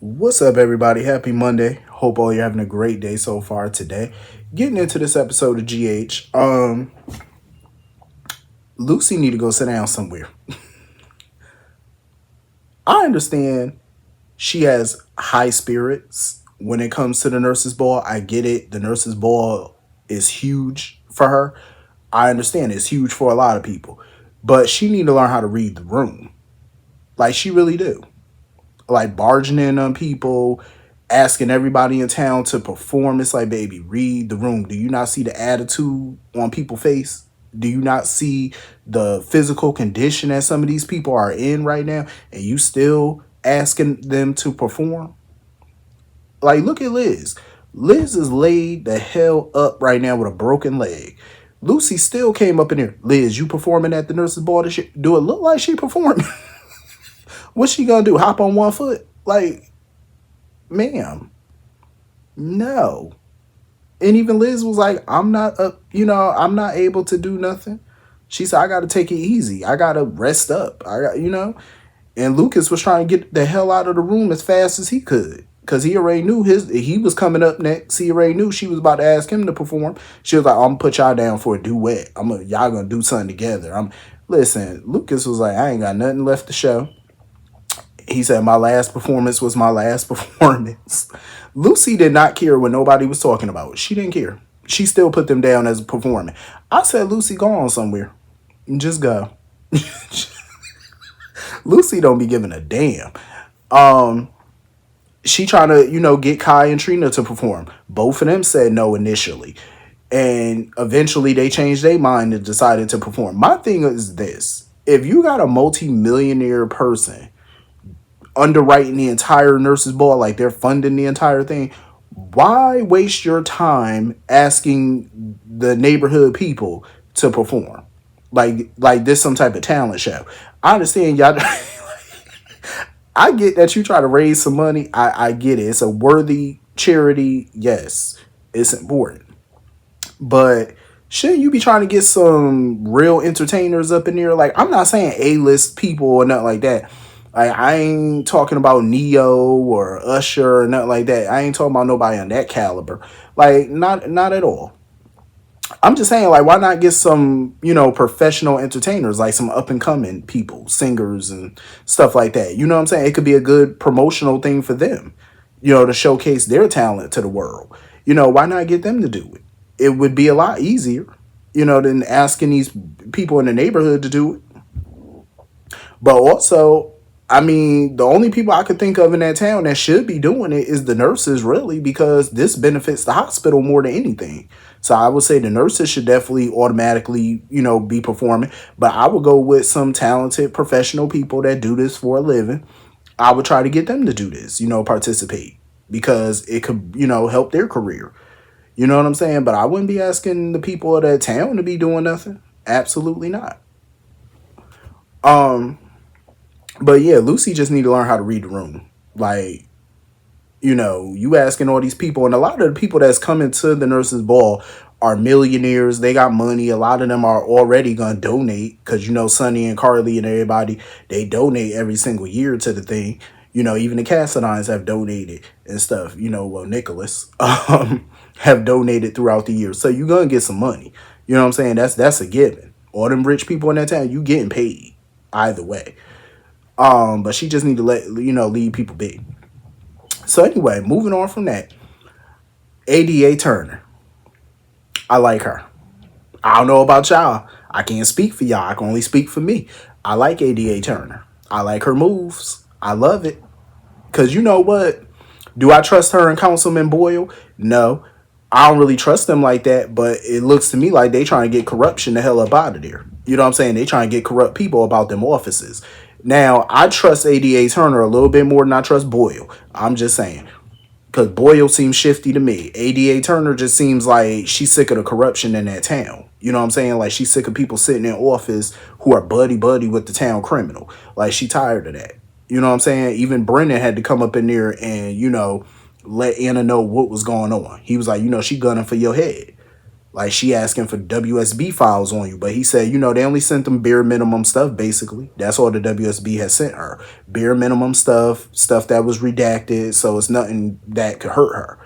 What's up, everybody? Happy Monday. Hope all you're having a great day so far today. Getting into this episode of GH. Lucy need to go sit down somewhere. I understand she has high spirits when it comes to the nurses ball. I get it. The nurses ball is huge for her. I understand it's huge for a lot of people. But she need to learn how to read the room. Like she really do. Like barging in on people, asking everybody in town to perform. It's like, baby, read the room. Do you not see the attitude on people's face? Do you not see the physical condition that some of these people are in right now? And you still asking them to perform? Like, look at Liz. Liz is laid the hell up right now with a broken leg. Lucy still came up in here. Liz, you performing at the nurse's ball this year? Do it look like she performing? What's she gonna do? Hop on one foot? Like, ma'am, no. And even Liz was like, I'm not I'm not able to do nothing. She said, I gotta take it easy. I gotta rest up. And Lucas was trying to get the hell out of the room as fast as he could. Cause he already knew he was coming up next. He already knew she was about to ask him to perform. She was like, I'm gonna put y'all down for a duet. Y'all gonna do something together. Listen, Lucas was like, I ain't got nothing left to show. He said, my last performance was my last performance. Lucy did not care what nobody was talking about. She didn't care. She still put them down as a performance. I said, Lucy, go on somewhere. Just go. Lucy don't be giving a damn. She trying to, get Kai and Trina to perform. Both of them said no initially. And eventually they changed their mind and decided to perform. My thing is this. If you got a multi-millionaire person underwriting the entire nurses ball, like they're funding the entire thing, why waste your time asking the neighborhood people to perform like this some type of talent show? I understand y'all. I get that you try to raise some money. I get it. It's a worthy charity. Yes, it's important, but shouldn't you be trying to get some real entertainers up in there? Like, I'm not saying A-list people or nothing like that. Like, I ain't talking about Neo or Usher or nothing like that. I ain't talking about nobody on that caliber. Like, not at all. I'm just saying, like, why not get some, professional entertainers, like some up and coming people, singers and stuff like that. You know what I'm saying? It could be a good promotional thing for them, to showcase their talent to the world. Why not get them to do it? It would be a lot easier, than asking these people in the neighborhood to do it. But also, I mean, the only people I could think of in that town that should be doing it is the nurses, really, because this benefits the hospital more than anything. So I would say the nurses should definitely automatically, be performing. But I would go with some talented professional people that do this for a living. I would try to get them to do this, participate, because it could, help their career. You know what I'm saying? But I wouldn't be asking the people of that town to be doing nothing. Absolutely not. Um, but yeah, Lucy just need to learn how to read the room. Like, you asking all these people, and a lot of the people that's coming to the nurses ball are millionaires. They got money. A lot of them are already gonna donate because Sonny and Carly and everybody, they donate every single year to the thing. Even the Cassadines have donated and stuff. Well, Nicholas have donated throughout the year, so you're gonna get some money. You know what I'm saying? That's a given. All them rich people in that town, you getting paid either way. But she just need to lead people be. So anyway, moving on from that, ADA Turner. I like her. I don't know about y'all. I can't speak for y'all. I can only speak for me. I like ADA Turner. I like her moves. I love it. Because you know what? Do I trust her and Councilman Boyle? No. I don't really trust them like that, but it looks to me like they trying to get corruption the hell up out of there. You know what I'm saying? They trying to get corrupt people about them offices. Now, I trust ADA Turner a little bit more than I trust Boyle. I'm just saying. Because Boyle seems shifty to me. ADA Turner just seems like she's sick of the corruption in that town. You know what I'm saying? Like, she's sick of people sitting in office who are buddy-buddy with the town criminal. Like, she tired of that. You know what I'm saying? Even Brennan had to come up in there and, let Anna know what was going on. He was like, she gunning for your head. Like she asking for WSB files on you, but he said, they only sent them bare minimum stuff. Basically, that's all the WSB has sent her. Bare minimum stuff, stuff that was redacted, so it's nothing that could hurt her.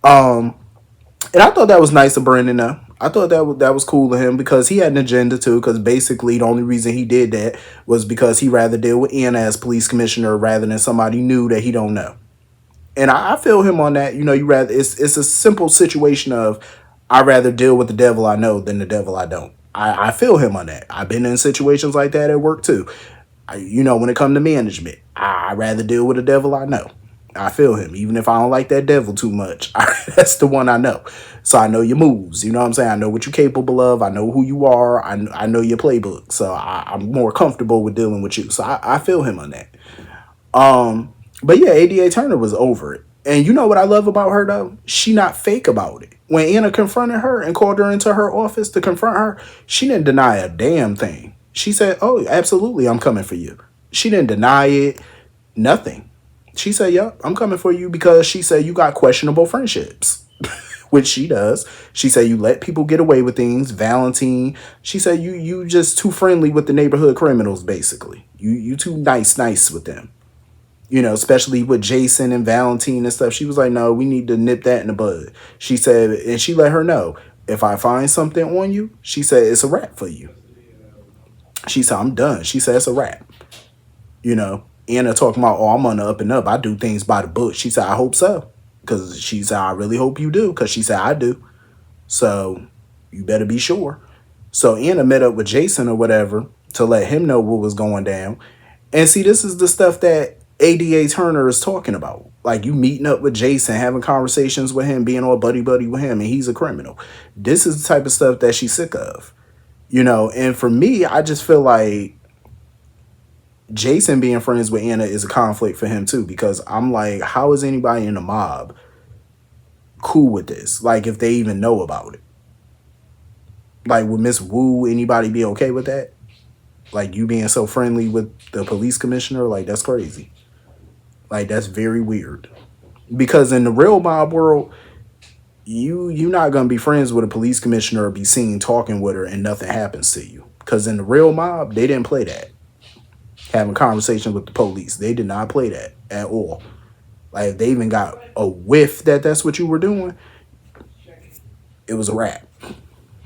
And I thought that was nice of Brandon. I thought that was cool of him because he had an agenda too. Because basically, the only reason he did that was because he rather deal with Anna as police commissioner rather than somebody new that he don't know. And I feel him on that. You rather it's a simple situation of I rather deal with the devil I know than the devil I don't. I feel him on that. I've been in situations like that at work too. When it comes to management, I rather deal with the devil I know. I feel him, even if I don't like that devil too much. That's the one I know. So I know your moves. You know what I'm saying? I know what you're capable of. I know who you are. I know your playbook. So I'm more comfortable with dealing with you. So I feel him on that. But yeah, ADA Turner was over it. And you know what I love about her though? She not fake about it. When Anna confronted her and called her into her office to confront her, she didn't deny a damn thing. She said, "Oh, absolutely, I'm coming for you." She didn't deny it. Nothing. She said, "Yep, I'm coming for you," because she said you got questionable friendships, which she does. She said you let people get away with things. Valentine. She said you just too friendly with the neighborhood criminals. Basically, you too nice with them. Especially with Jason and Valentine and stuff. She was like, "No, we need to nip that in the bud." She said, and she let her know, if I find something on you, she said, it's a wrap for you. She said, I'm done. She said, it's a wrap. Anna talking about, oh, I'm on the up and up. I do things by the book. She said, I hope so. Because she said, I really hope you do. Because she said, I do. So you better be sure. So Anna met up with Jason or whatever to let him know what was going down. And see, this is the stuff that ADA Turner is talking about. Like you meeting up with Jason, having conversations with him, being all buddy with him, and he's a criminal. This is the type of stuff that she's sick of. And for me, I just feel like Jason being friends with Anna is a conflict for him too, because I'm like, how is anybody in the mob cool with this? Like, if they even know about it. Like, would Miss Wu, anybody be okay with that? Like, you being so friendly with the police commissioner, like, that's crazy. Like, that's very weird. Because in the real mob world, you're not gonna be friends with a police commissioner or be seen talking with her and nothing happens to you. Because in the real mob, they didn't play that. Having conversations with the police, they did not play that at all. Like, if they even got a whiff that that's what you were doing, it was a wrap.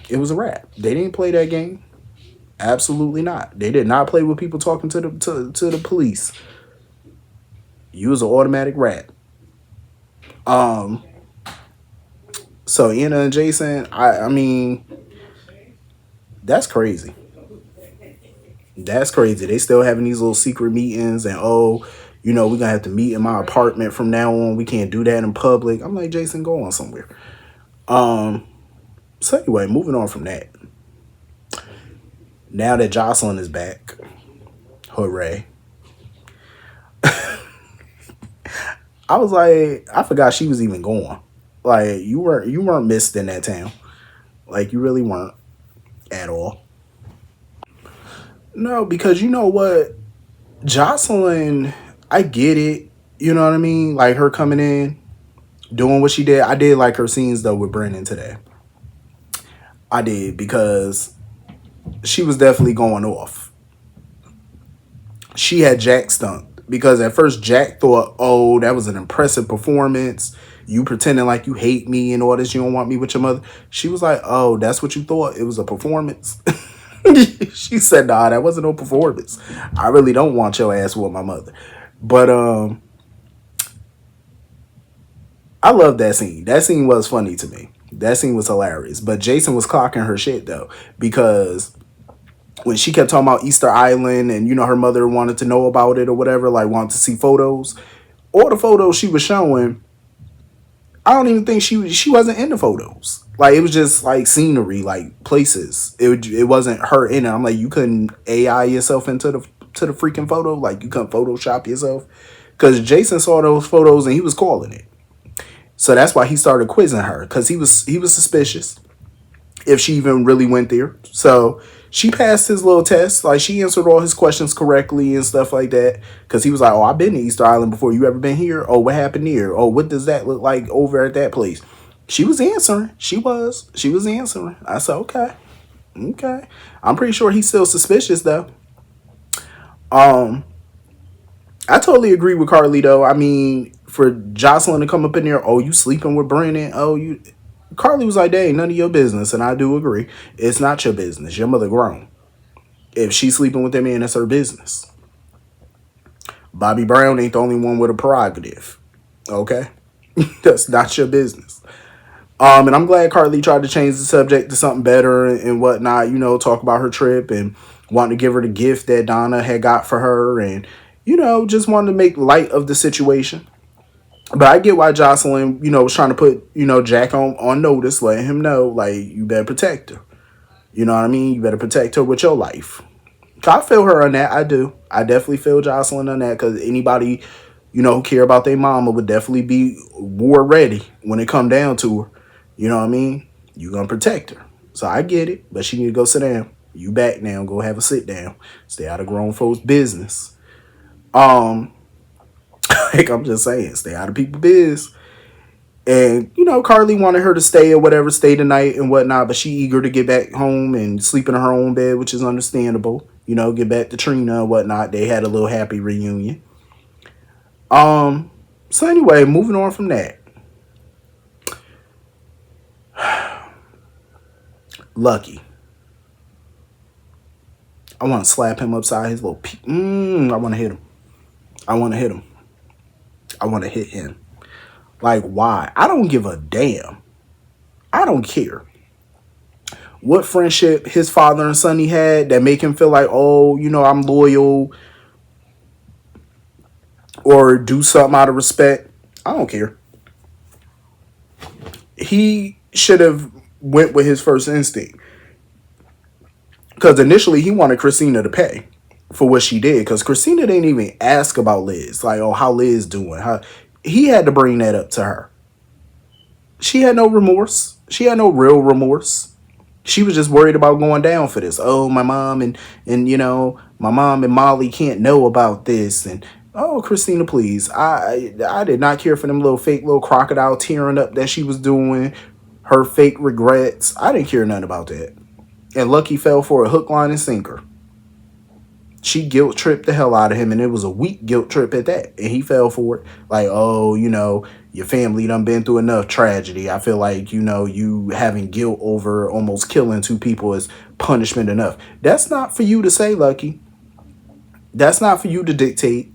It was a wrap. They didn't play that game. Absolutely not. They did not play with people talking to the police. You was an automatic wrap. So Anna and Jason, I mean, that's crazy. That's crazy. They still having these little secret meetings and we're gonna have to meet in my apartment from now on. We can't do that in public. I'm like, Jason, go on somewhere. So anyway, moving on from that. Now that Josslyn is back, hooray. I was like, I forgot she was even gone. Like you weren't missed in that town. Like you really weren't at all. No, because you know what? Josslyn, I get it. You know what I mean? Like her coming in, doing what she did. I did like her scenes though with Brennan today. I did because she was definitely going off. She had Jack stumped because at first Jack thought, oh, that was an impressive performance. You pretending like you hate me and all this. You don't want me with your mother. She was like, oh, that's what you thought? It was a performance? She said, nah, that wasn't no performance. I really don't want your ass with my mother. But I love that scene. That scene was funny to me. That scene was hilarious. But Jason was clocking her shit though, because when she kept talking about Easter Island and her mother wanted to know about it or whatever, like wanted to see photos, all the photos she was showing, I don't even think she wasn't in the photos. Like it was just like scenery, like places. It wasn't her in it. I'm like, you couldn't AI yourself into the freaking photo. Like you couldn't Photoshop yourself, because Jason saw those photos and he was calling it. So that's why he started quizzing her, because he was suspicious if she even really went there. So she passed his little test. Like she answered all his questions correctly and stuff like that. Because he was like, oh, I've been to Easter Island before. You ever been here? Oh, what happened here? Oh, what does that look like over at that place? She was answering. She was answering. I said, okay, okay. I'm pretty sure he's still suspicious though. Um, I totally agree with Carly though. I mean, for Josslyn to come up in there, oh, you sleeping with Brandon? Oh, you. Carly was like, that ain't none of your business, and I do agree. It's not your business. Your mother grown. If she's sleeping with that man, that's her business. Bobby Brown ain't the only one with a prerogative. Okay, that's not your business. And I'm glad Carly tried to change the subject to something better and whatnot. You know, talk about her trip and wanting to give her the gift that Donna had got for her, and just wanted to make light of the situation. But I get why Josslyn, was trying to put Jack on notice, letting him know like you better protect her. You know what I mean? You better protect her with your life. I feel her on that. I do. I definitely feel Josslyn on that because anybody, who care about their mama would definitely be war ready when it come down to her. You know what I mean? You gonna protect her. So I get it, but she need to go sit down. You back now. Go have a sit down. Stay out of grown folks' business. Um, like I'm just saying, stay out of people's biz. And Carly wanted her to stay or whatever, stay the night and whatnot, but she eager to get back home and sleep in her own bed, which is understandable. Get back to Trina and whatnot. They had a little happy reunion. Um, so anyway, moving on from that. Lucky. I want to slap him upside his little. I want to hit him. I want to hit him. I want to hit him. Like, why? I don't give a damn. I don't care what friendship his father and Sonny had that make him feel like, oh, I'm loyal or do something out of respect. I don't care. He should have went with his first instinct because initially he wanted Christina to pay for what she did because Christina didn't even ask about Liz. Like, oh, how Liz doing? How he had to bring that up to her. She had no remorse. She had no real remorse. She was just worried about going down for this. Oh, my mom and my mom and Molly can't know about this. And oh, Christina, please. I did not care for them little fake little crocodile tearing up that she was doing. Her fake regrets. I didn't care nothing about that. And Lucky fell for a hook, line, and sinker. She guilt tripped the hell out of him, and it was a weak guilt trip at that. And he fell for it. Like, oh, your family done been through enough tragedy. I feel like, you having guilt over almost killing two people is punishment enough. That's not for you to say, Lucky. That's not for you to dictate.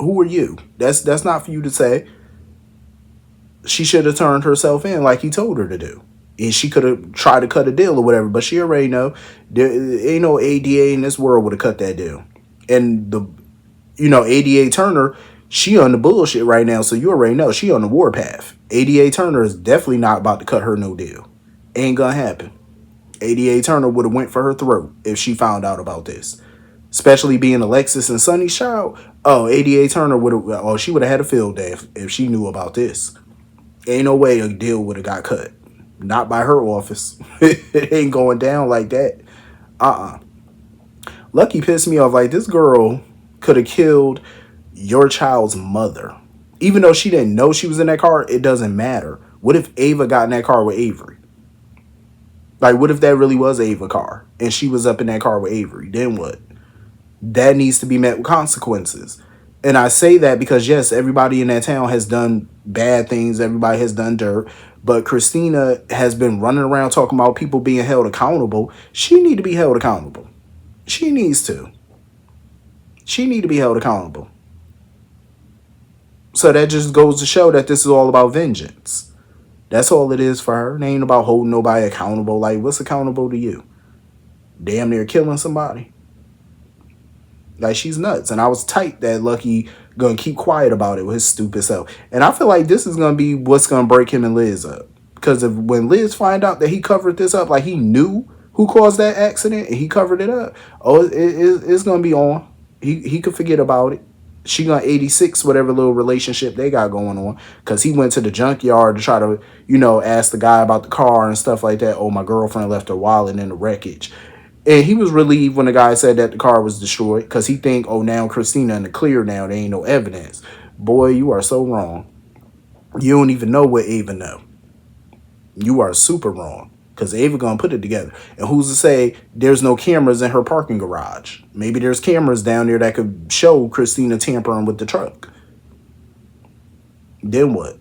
Who are you? That's not for you to say. She should have turned herself in like he told her to do. And she could have tried to cut a deal or whatever, but she already know there ain't no ADA in this world would have cut that deal. And the ADA Turner, she on the bullshit right now, so you already know she on the warpath. ADA Turner is definitely not about to cut her no deal. Ain't gonna happen. ADA Turner would have went for her throat if she found out about this. Especially being Alexis and Sonny's child. Oh, ADA Turner would have. Oh, she would have had a field day if she knew about this. Ain't no way a deal would have got cut. Not by her office. It ain't going down like that. Lucky pissed me off. Like, this girl could have killed your child's mother. Even though she didn't know she was in that car, it doesn't matter. What if Ava got in that car with Avery? Like, what if that really was Ava's car and she was up in that car with Avery? Then what? That needs to be met with consequences. And I say that because, yes, everybody in that town has done bad things. Everybody has done dirt. But Christina has been running around talking about people being held accountable. She need to be held accountable. She needs to. She need to be held accountable. So that just goes to show that this is all about vengeance. That's all it is for her. It ain't about holding nobody accountable. Like, what's accountable to you? Damn near killing somebody. Like, she's nuts. And I was tight that Lucky gonna keep quiet about it with his stupid self. And I feel like this is gonna be what's gonna break him and Liz up. Because when Liz find out that he covered this up, like he knew who caused that accident and he covered it up, oh, it's gonna be on. He could forget about it. She gonna 86 whatever little relationship they got going on. Because he went to the junkyard to try to, ask the guy about the car and stuff like that. Oh, my girlfriend left her wallet in the wreckage. And he was relieved when the guy said that the car was destroyed because he think, oh, now Christina in the clear now. There ain't no evidence. Boy, you are so wrong. You don't even know what Ava know. You are super wrong. Because Ava gonna put it together. And who's to say there's no cameras in her parking garage? Maybe there's cameras down there that could show Christina tampering with the truck. Then what?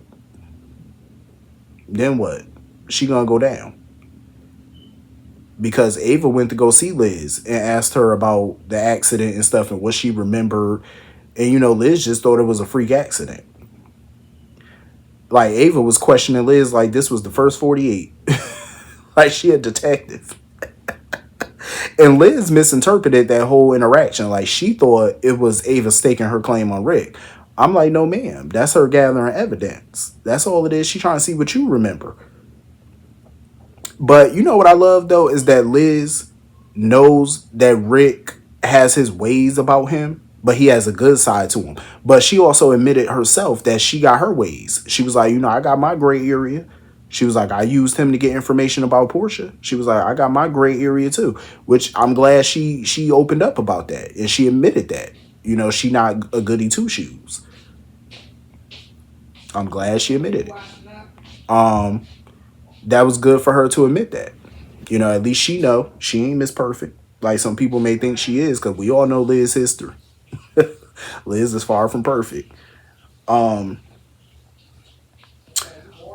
Then what? She gonna go down. Because Ava went to go see Liz and asked her about the accident and stuff and what she remembered. And Liz just thought it was a freak accident. Like Ava was questioning Liz like this was the first 48. Like she a detective. And Liz misinterpreted that whole interaction. Like she thought it was Ava staking her claim on Rick. I'm like, no, ma'am. That's her gathering evidence. That's all it is. She trying to see what you remember. But you know what I love though is that Liz knows that Rick has his ways about him, but he has a good side to him. But she also admitted herself that she got her ways. She was like, I got my gray area. She was like, I used him to get information about Portia. She was like, I got my gray area too, which I'm glad she opened up about that and she admitted that. She not a goody two shoes. I'm glad she admitted it. That was good for her to admit that. At least she know she ain't Miss Perfect. Like some people may think she is, because we all know Liz's history. Liz is far from perfect. Um,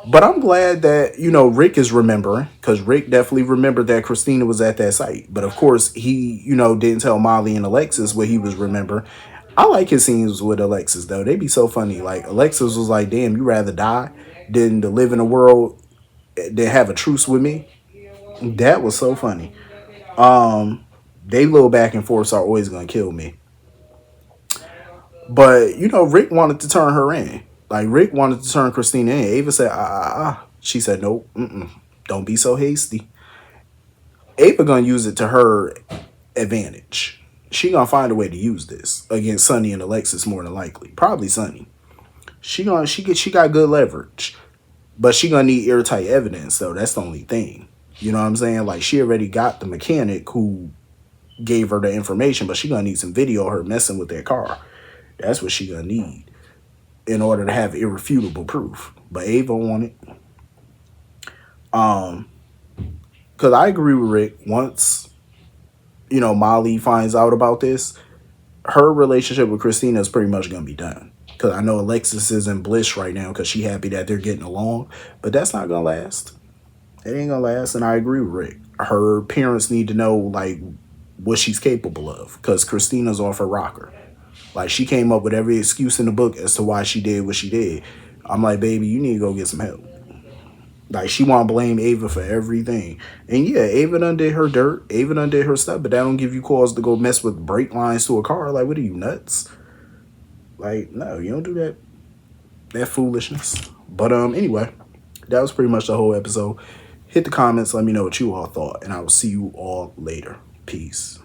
but I'm glad that, Rick is remembering, because Rick definitely remembered that Christina was at that site. But of course, he, didn't tell Molly and Alexis what he was remembering. I like his scenes with Alexis, though. They be so funny. Like, Alexis was like, damn, you rather die than to live in a world that have a truce with me? That was so funny. They little back and forths are always gonna kill me. But Rick wanted to turn her in. Like Rick wanted to turn Christina in. Ava said, She said, nope, don't be so hasty. Ava gonna use it to her advantage. She gonna find a way to use this against Sonny and Alexis more than likely. Probably Sonny. She got good leverage. But she gonna need airtight evidence though. That's the only thing. You know what I'm saying? Like she already got the mechanic who gave her the information, but she gonna need some video of her messing with that car. That's what she gonna need in order to have irrefutable proof. But Ava want it. Because I agree with Rick. Once Molly finds out about this, her relationship with Christina is pretty much gonna be done. Because I know Alexis is in bliss right now because she happy that they're getting along, but that's not gonna last. It ain't gonna last, and I agree with Rick. Her parents need to know like what she's capable of, because Christina's off her rocker. Like she came up with every excuse in the book as to why she did what she did. I'm like, baby, you need to go get some help. Like she want to blame Ava for everything, and yeah, Ava done did her dirt. Ava done did her stuff, but that don't give you cause to go mess with brake lines to a car. Like, what are you, nuts? Like, no, you don't do that. That foolishness. But anyway, that was pretty much the whole episode. Hit the comments, let me know what you all thought, and I will see you all later. Peace.